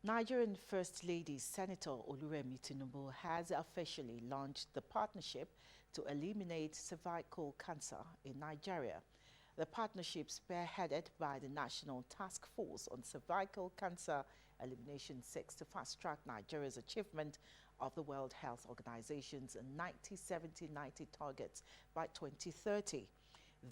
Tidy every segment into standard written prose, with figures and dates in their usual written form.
Nigerian First Lady Senator Tinubu has officially launched the partnership to eliminate cervical cancer in Nigeria. The partnership, spearheaded by the National Task Force on Cervical Cancer Elimination, seeks to fast-track Nigeria's achievement of the World Health Organization's 90-70-90 targets by 2030.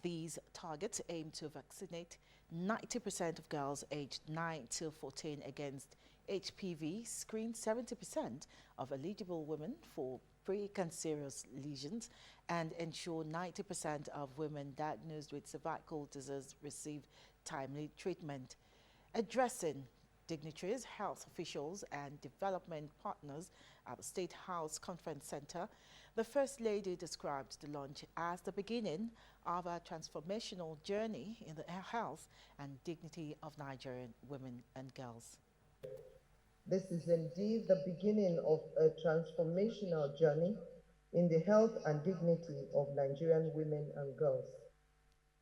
These targets aim to vaccinate 90% of girls aged 9 to 14 against HPV, screen 70% of eligible women for precancerous lesions, and ensure 90% of women diagnosed with cervical disease receive timely treatment. Addressing dignitaries, health officials, and development partners at the State House Conference Center, the First Lady described the launch as the beginning of a transformational journey in the health and dignity of Nigerian women and girls. This is indeed the beginning of a transformational journey in the health and dignity of Nigerian women and girls.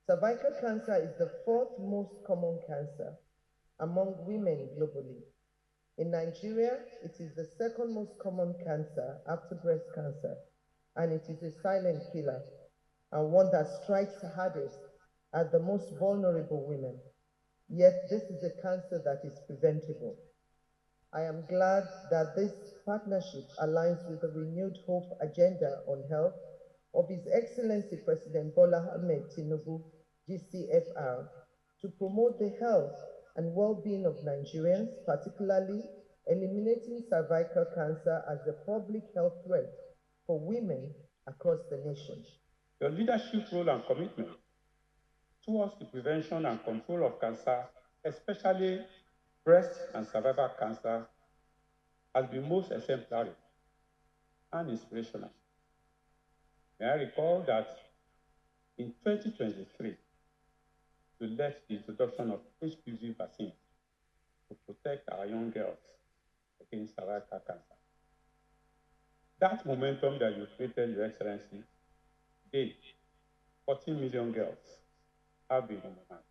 Cervical cancer is the fourth most common cancer among women globally. In Nigeria, it is the second most common cancer after breast cancer, and it is a silent killer, and one that strikes hardest at the most vulnerable women. Yet this is a cancer that is preventable. I am glad that this partnership aligns with the renewed hope agenda on health of His Excellency President Bola Ahmed Tinubu, GCFR, to promote the health and well-being of Nigerians, particularly eliminating cervical cancer as a public health threat for women across the nation. Your leadership role and commitment towards the prevention and control of cancer, especially breast and cervical cancer, has been most exemplary and inspirational. May I recall that in 2023, you led the introduction of HPV vaccine to protect our young girls against cervical cancer. That momentum that you created, Your Excellency, today, 14 million girls have been immunized.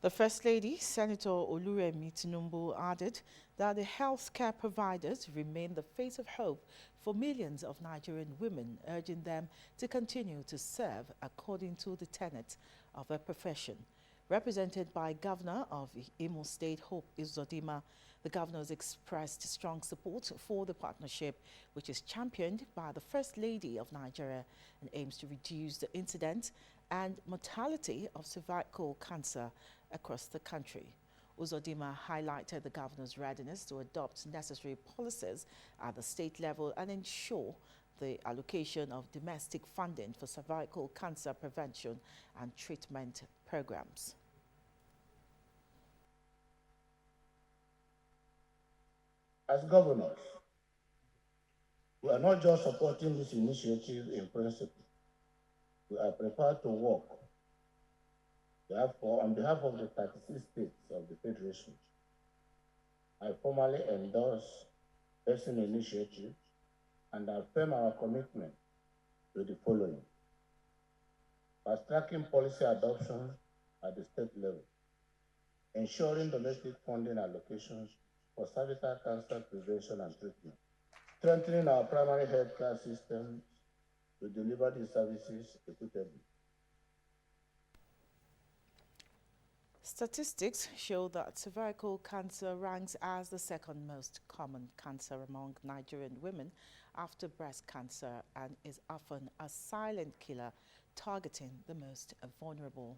The First Lady, Senator Tinubu, added that the healthcare providers remain the face of hope for millions of Nigerian women, urging them to continue to serve according to the tenets of their profession. Represented by Governor of Imo State, Hope Uzodimma, the governors expressed strong support for the partnership, which is championed by the First Lady of Nigeria and aims to reduce the incidence and mortality of cervical cancer across the country. Uzodimma highlighted the governor's readiness to adopt necessary policies at the state level and ensure the allocation of domestic funding for cervical cancer prevention and treatment programs. As governors, we are not just supporting this initiative in principle. We are prepared to work. Therefore, on behalf of the 36 states of the Federation, I formally endorse this initiative and affirm our commitment to the following: fast-tracking policy adoption at the state level, ensuring domestic funding allocations for cervical cancer prevention and treatment, strengthening our primary health care systems to deliver these services equitably. Statistics show that cervical cancer ranks as the second most common cancer among Nigerian women after breast cancer and is often a silent killer targeting the most vulnerable.